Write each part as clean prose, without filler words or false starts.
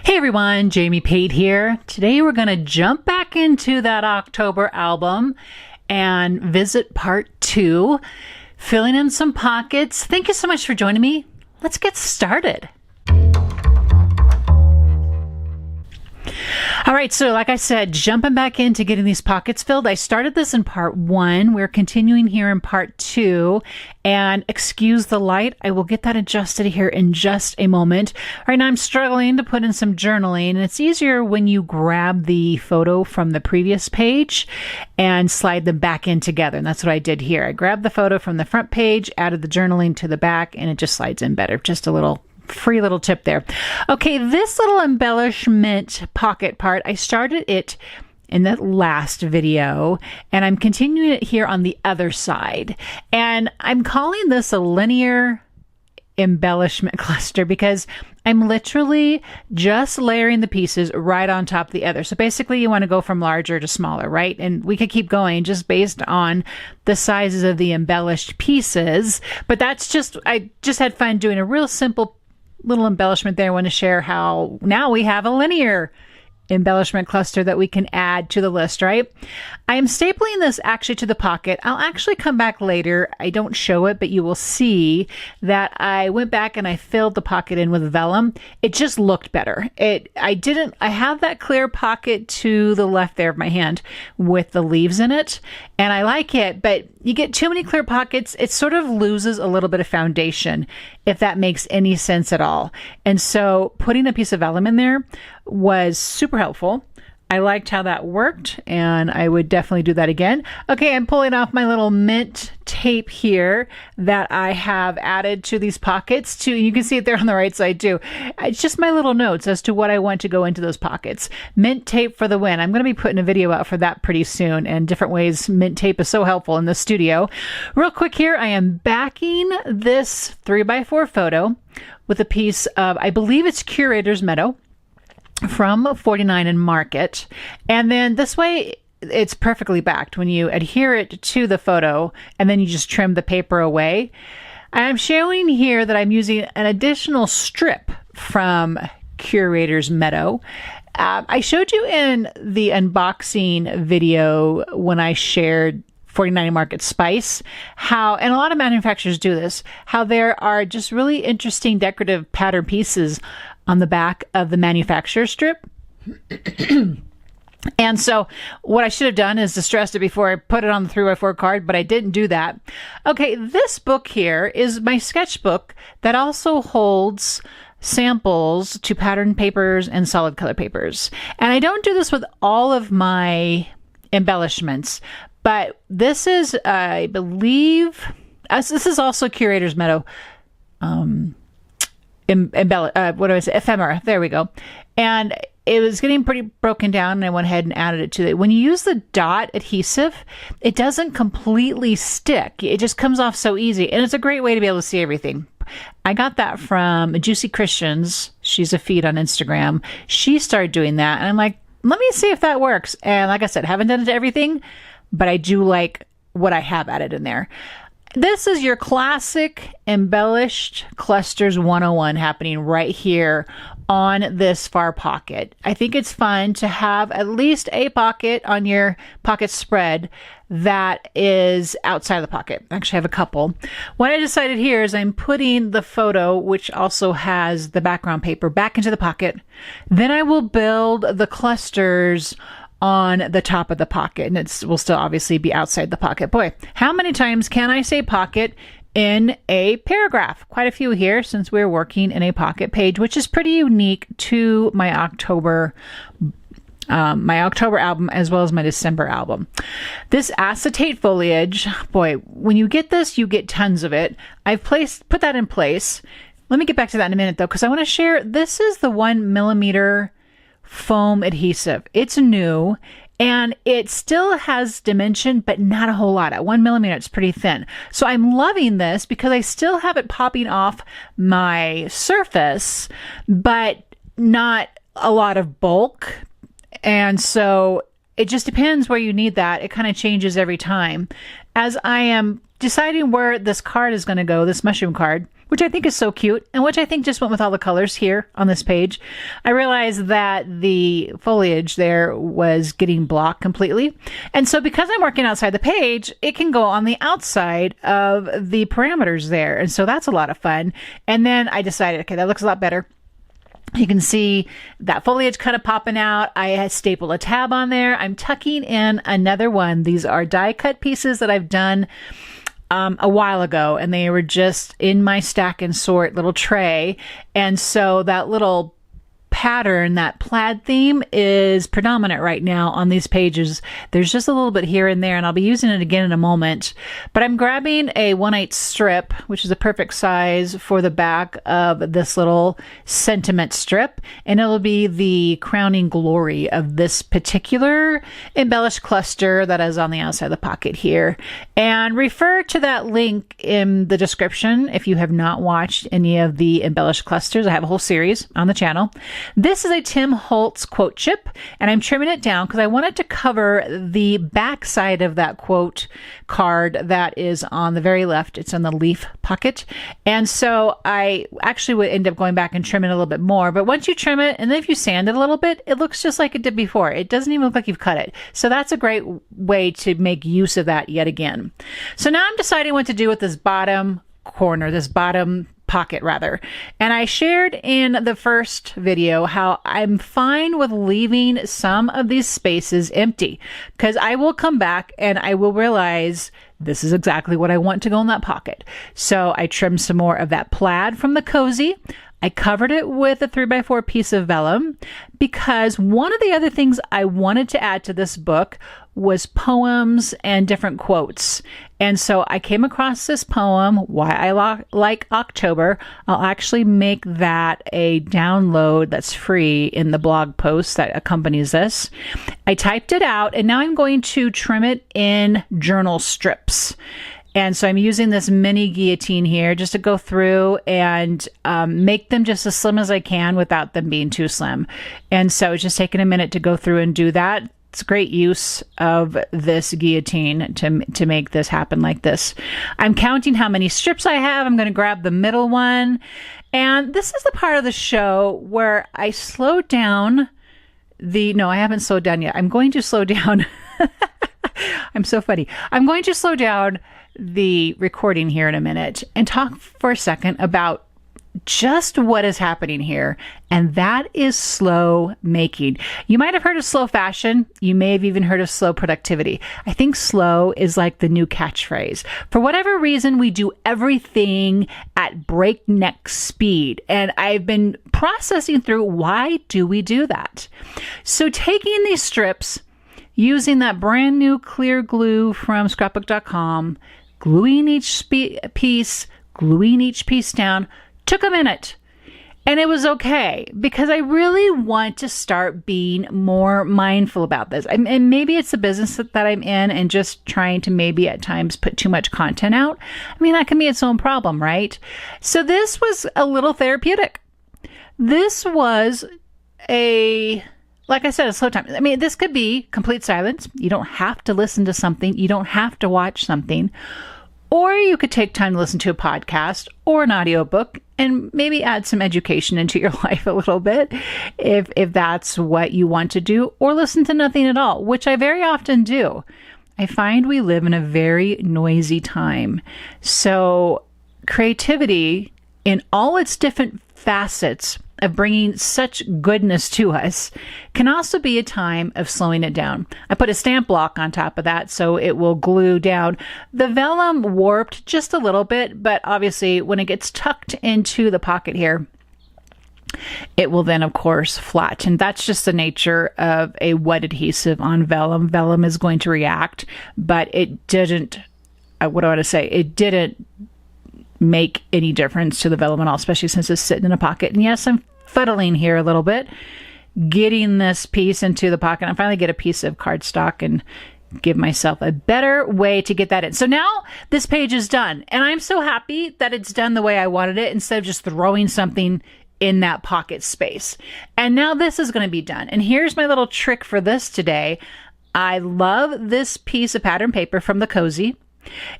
Hey everyone, Jamie Pate here. Today we're going to jump back into that October album and visit part 2, filling in some pockets. Thank you so much for joining me. Let's get started. All right, so like I said, jumping back into getting these pockets filled. I started this in part 1. We're continuing here in part 2. And excuse the light, I will get that adjusted here in just a moment. Right now I'm struggling to put in some journaling, and it's easier when you grab the photo from the previous page and slide them back in together. And that's what I did here. I grabbed the photo from the front page, added the journaling to the back, and it just slides in better. Just a little free little tip there. Okay, this little embellishment pocket part, I started it in the last video, and I'm continuing it here on the other side. And I'm calling this a linear embellishment cluster because I'm literally just layering the pieces right on top of the other. So basically you want to go from larger to smaller, right? And we could keep going just based on the sizes of the embellished pieces. But that's just, I just had fun doing a real simple little embellishment there. I want to share how now we have a linear embellishment cluster that we can add to the list, right? I am stapling this actually to the pocket. I'll actually come back later. I don't show it, but you will see that I went back and I filled the pocket in with vellum. It just looked better. I have that clear pocket to the left there of my hand with the leaves in it, and I like it, but you get too many clear pockets, it sort of loses a little bit of foundation, if that makes any sense at all. And so putting a piece of vellum in there was super helpful. I liked how that worked, and I would definitely do that again. Okay, I'm pulling off my little mint tape here that I have added to these pockets too. You can see it there on the right side too. It's just my little notes as to what I want to go into those pockets. Mint tape for the win. I'm going to be putting a video out for that pretty soon, and different ways mint tape is so helpful in the studio. Real quick here, I am backing this 3x4 photo with a piece of, I believe it's Curator's Meadow from 49 and Market. And then this way it's perfectly backed when you adhere it to the photo and then you just trim the paper away. I'm showing here that I'm using an additional strip from Curator's Meadow. I showed you in the unboxing video when I shared 49 and Market Spice, how, and a lot of manufacturers do this, how there are just really interesting decorative pattern pieces on the back of the manufacturer strip. And so what I should have done is distressed it before I put it on the 3x4 card, but I didn't do that. Okay, this book here is my sketchbook that also holds samples to pattern papers and solid color papers. And I don't do this with all of my embellishments, but this is, I believe, this is also Curator's Meadow, ephemera. There we go. And it was getting pretty broken down, and I went ahead and added it to it. When you use the dot adhesive, it doesn't completely stick. It just comes off so easy, and it's a great way to be able to see everything. I got that from Juicy Christians. She's a feed on Instagram. She started doing that, and I'm like, let me see if that works. And like I said, haven't done it to everything, but I do like what I have added in there. This is your classic embellished clusters 101 happening right here on this far pocket. I think it's fun to have at least a pocket on your pocket spread that is outside of the pocket. I actually have a couple. What I decided here is I'm putting the photo, which also has the background paper, back into the pocket. Then I will build the clusters on the top of the pocket, and it will still obviously be outside the pocket. Boy, how many times can I say pocket in a paragraph? Quite a few here, since we're working in a pocket page, which is pretty unique to my October album as well as my December album. This acetate foliage, boy, when you get this, you get tons of it. I've put that in place. Let me get back to that in a minute though, because I want to share, this is the 1mm foam adhesive. It's new and it still has dimension, but not a whole lot. At 1mm, it's pretty thin. So I'm loving this because I still have it popping off my surface, but not a lot of bulk. And so it just depends where you need that. It kind of changes every time. As I am deciding where this card is going to go, this mushroom card, which I think is so cute and which I think just went with all the colors here on this page, I realized that the foliage there was getting blocked completely. And so because I'm working outside the page, it can go on the outside of the parameters there. And so that's a lot of fun. And then I decided, okay, that looks a lot better. You can see that foliage kind of popping out. I had stapled a tab on there. I'm tucking in another one. These are die cut pieces that I've done a while ago, and they were just in my stack and sort little tray. And so that little pattern, that plaid theme, is predominant right now on these pages. There's just a little bit here and there, and I'll be using it again in a moment. But I'm grabbing a 1/8 strip, which is a perfect size for the back of this little sentiment strip, and it'll be the crowning glory of this particular embellished cluster that is on the outside of the pocket here. And refer to that link in the description if you have not watched any of the embellished clusters. I have a whole series on the channel. This is a Tim Holtz quote chip, and I'm trimming it down because I want it to cover the back side of that quote card that is on the very left. It's in the leaf pocket. And so I actually would end up going back and trimming it a little bit more. But once you trim it, and then if you sand it a little bit, it looks just like it did before. It doesn't even look like you've cut it. So that's a great way to make use of that yet again. So now I'm deciding what to do with this bottom corner, this bottom pocket rather. And I shared in the first video how I'm fine with leaving some of these spaces empty, because I will come back and I will realize this is exactly what I want to go in that pocket. So I trimmed some more of that plaid from the cozy. I covered it with a 3x4 piece of vellum because one of the other things I wanted to add to this book was poems and different quotes. And so I came across this poem, Why I Like October. I'll actually make that a download that's free in the blog post that accompanies this. I typed it out, and now I'm going to trim it in journal strips. And so I'm using this mini guillotine here just to go through and make them just as slim as I can without them being too slim. And so it's just taking a minute to go through and do that. It's great use of this guillotine to make this happen like this. I'm counting how many strips I have. I'm going to grab the middle one. And this is the part of the show where I slow down no, I haven't slowed down yet. I'm going to slow down. I'm so funny. I'm going to slow down the recording here in a minute and talk for a second about just what is happening here, and that is slow making. You might have heard of slow fashion. You may have even heard of slow productivity. I think slow is like the new catchphrase. For whatever reason, we do everything at breakneck speed, and I've been processing through why do we do that. So taking these strips, using that brand new clear glue from ScrapbookCom, gluing each piece, gluing each piece down, took a minute. And it was okay because I really want to start being more mindful about this. And maybe it's the business that I'm in and just trying to maybe at times put too much content out. I mean, that can be its own problem, right? So this was a little therapeutic. This was like I said, a slow time. I mean, this could be complete silence. You don't have to listen to something. You don't have to watch something. Or you could take time to listen to a podcast or an audiobook and maybe add some education into your life a little bit if that's what you want to do, or listen to nothing at all, which I very often do. I find we live in a very noisy time. So creativity in all its different facets of bringing such goodness to us can also be a time of slowing it down. I put a stamp block on top of that so it will glue down. The vellum warped just a little bit, but obviously when it gets tucked into the pocket here, it will then of course flatten. That's just the nature of a wet adhesive on vellum. Vellum is going to react, but it didn't, what do I want to say? It didn't make any difference to the vellum at all, especially since it's sitting in a pocket. And yes, I'm fuddling here a little bit, getting this piece into the pocket. I finally get a piece of cardstock and give myself a better way to get that in. So now this page is done, and I'm so happy that it's done the way I wanted it instead of just throwing something in that pocket space. And now this is going to be done. And here's my little trick for this today. I love this piece of pattern paper from the Cozy.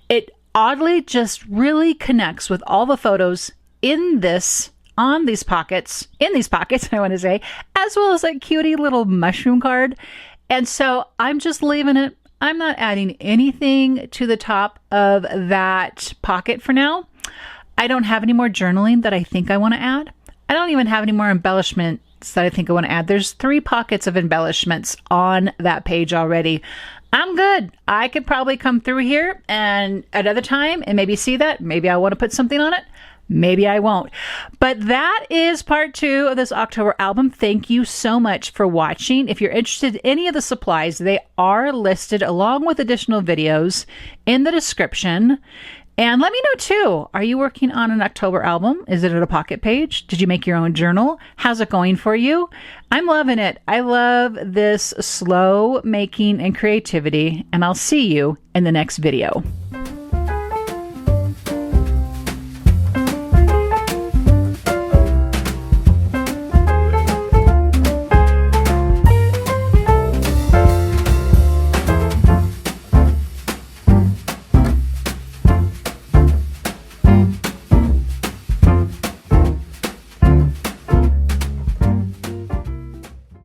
It oddly just really connects with all the photos in these pockets, I want to say, as well as that cutie little mushroom card. And so I'm just leaving it. I'm not adding anything to the top of that pocket for now. I don't have any more journaling that I think I want to add. I don't even have any more embellishments that I think I want to add. There's 3 pockets of embellishments on that page already. I'm good. I could probably come through here and another time and maybe see that. Maybe I want to put something on it. Maybe I won't. But that is part 2 of this October album. Thank you so much for watching. If you're interested in any of the supplies, they are listed along with additional videos in the description. And let me know too, are you working on an October album? Is it at a pocket page? Did you make your own journal? How's it going for you? I'm loving it. I love this slow making and creativity, and I'll see you in the next video.